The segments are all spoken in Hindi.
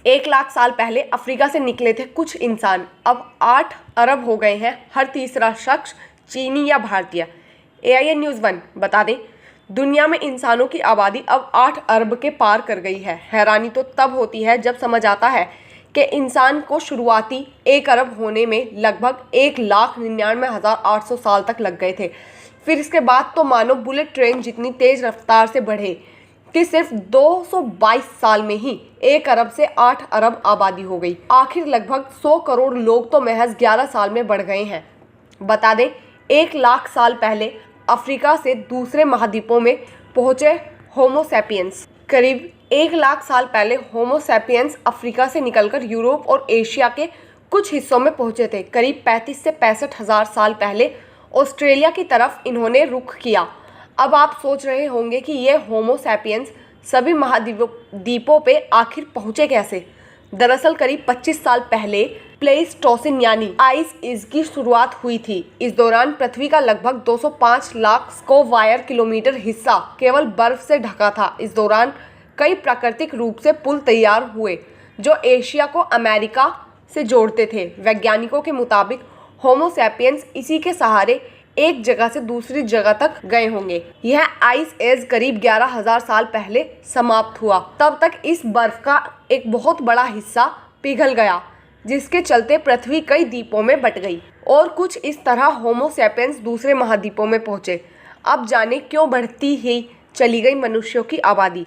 1 लाख साल पहले अफ्रीका से निकले थे कुछ इंसान, अब 8 अरब हो गए हैं। हर तीसरा शख्स चीनी या भारतीय। AIN न्यूज़ 1 बता दें, दुनिया में इंसानों की आबादी अब 8 अरब के पार कर गई है। हैरानी तो तब होती है जब समझ आता है कि इंसान को शुरुआती 1 अरब होने में लगभग 1,99,800 साल तक लग गए थे। फिर इसके बाद तो मानो बुलेट ट्रेन जितनी तेज रफ्तार से बढ़े कि सिर्फ 222 साल में ही 1 अरब से 8 अरब आबादी हो गई। आखिर लगभग 100 करोड़ लोग तो महज 11 साल में बढ़ गए हैं। बता दें, 1 लाख साल पहले अफ्रीका से दूसरे महाद्वीपों में पहुंचे होमो सैपियंस। करीब 1 लाख साल पहले होमो सैपियंस अफ्रीका से निकलकर यूरोप और एशिया के कुछ हिस्सों में पहुंचे थे। करीब 35 से 65 हज़ार साल पहले ऑस्ट्रेलिया की तरफ इन्होंने रुख किया। अब आप सोच रहे होंगे कि ये होमो सैपियंस सभी महाद्वीपों पे आखिर पहुंचे कैसे। दरअसल करीब 25 साल पहले प्लेइस्टोसिन यानी आइस एज की शुरुआत हुई थी। इस दौरान पृथ्वी का लगभग 205 लाख स्क्वायर किलोमीटर हिस्सा केवल बर्फ से ढका था। इस दौरान कई प्राकृतिक रूप से पुल तैयार हुए जो एशिया को अमेरिका से जोड़ते थे। वैज्ञानिकों के मुताबिक होमो सैपियंस इसी के सहारे एक जगह से दूसरी जगह तक गए होंगे। यह आइस एज करीब 11,000 साल पहले समाप्त हुआ। तब तक इस बर्फ का एक बहुत बड़ा हिस्सा पिघल गया, जिसके चलते पृथ्वी कई द्वीपों में बट गई और कुछ इस तरह होमो सैपियंस दूसरे महाद्वीपों में पहुंचे। अब जाने क्यों बढ़ती ही चली गई मनुष्यों की आबादी।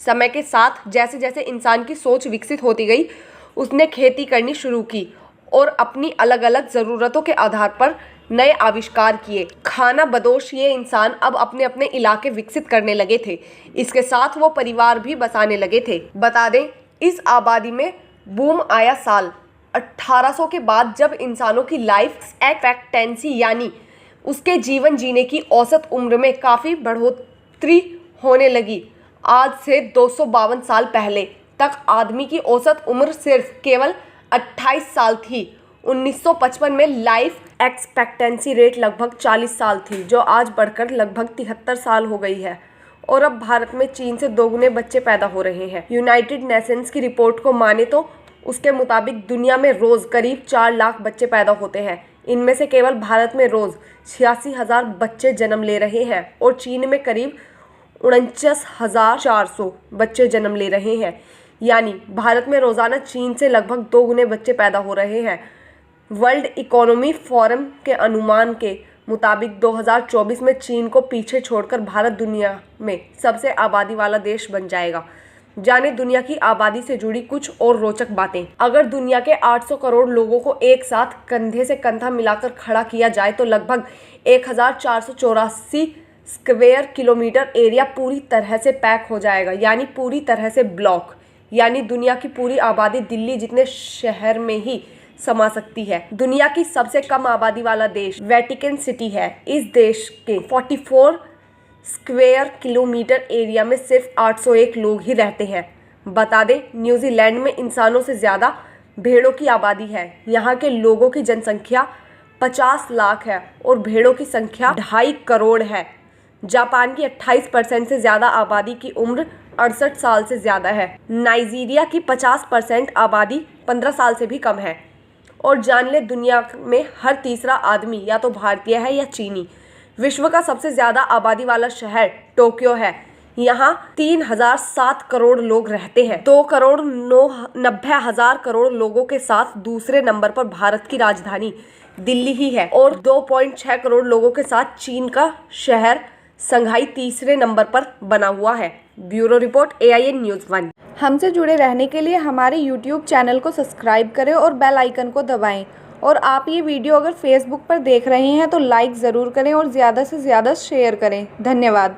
समय के साथ जैसे जैसे इंसान की सोच विकसित होती गई, उसने खेती करनी शुरू की और अपनी अलग अलग ज़रूरतों के आधार पर नए आविष्कार किए। खाना बदोश ये इंसान अब अपने अपने इलाके विकसित करने लगे थे। इसके साथ वो परिवार भी बसाने लगे थे। बता दें, इस आबादी में बूम आया साल 1800 के बाद, जब इंसानों की लाइफ एक्सपेक्टेंसी यानी उसके जीवन जीने की औसत उम्र में काफ़ी बढ़ोतरी होने लगी। आज से 252 साल पहले तक आदमी की औसत उम्र सिर्फ केवल 28 साल थी। 1955 में लाइफ एक्सपेक्टेंसी रेट लगभग 40 साल थी, जो आज बढ़कर लगभग 73 साल हो गई है। और अब भारत में चीन से 2 गुने बच्चे पैदा हो रहे हैं। यूनाइटेड नेशंस की रिपोर्ट को माने तो उसके मुताबिक दुनिया में रोज़ करीब 4 लाख बच्चे पैदा होते हैं। इनमें से केवल भारत में रोज़ 86,000 बच्चे जन्म ले रहे हैं और चीन में करीब 49,400 बच्चे जन्म ले रहे हैं। यानी भारत में रोज़ाना चीन से लगभग 2 गुने बच्चे पैदा हो रहे हैं। वर्ल्ड इकोनॉमी फोरम के अनुमान के मुताबिक 2024 में चीन को पीछे छोड़कर भारत दुनिया में सबसे आबादी वाला देश बन जाएगा। जाने दुनिया की आबादी से जुड़ी कुछ और रोचक बातें। अगर दुनिया के 800 करोड़ लोगों को एक साथ कंधे से कंधा मिलाकर खड़ा किया जाए तो लगभग 1,484 स्क्वायर किलोमीटर एरिया पूरी तरह से पैक हो जाएगा, यानी पूरी तरह से ब्लॉक। यानी दुनिया की पूरी आबादी दिल्ली जितने शहर में ही समा सकती है। दुनिया की सबसे कम आबादी वाला देश वेटिकन सिटी है। इस देश के 44 स्क्वायर किलोमीटर एरिया में सिर्फ 801 लोग ही रहते हैं। बता दें, न्यूजीलैंड में इंसानों से ज़्यादा भेड़ों की आबादी है। यहाँ के लोगों की जनसंख्या 50 लाख है और भेड़ों की संख्या 2.5 करोड़ है। जापान की 28% से ज़्यादा आबादी की उम्र 68 साल से ज़्यादा है। नाइजीरिया की 50% आबादी 15 साल से भी कम है। और जान ले, दुनिया में हर तीसरा आदमी या तो भारतीय है या चीनी। विश्व का सबसे ज़्यादा आबादी वाला शहर टोक्यो है। यहाँ 3,007 करोड़ लोग रहते हैं। 2,90,000 करोड़ लोगों के साथ दूसरे नंबर पर भारत की राजधानी दिल्ली ही है और 2.6 करोड़ लोगों के साथ चीन का शहर संघाई तीसरे नंबर पर बना हुआ है। Bureau report, AIN news 1। हमसे जुड़े रहने के लिए हमारे YouTube चैनल को सब्सक्राइब करें और बेल आइकन को दबाएं। और आप ये वीडियो अगर Facebook पर देख रहे हैं तो लाइक ज़रूर करें और ज़्यादा से ज़्यादा शेयर करें। धन्यवाद।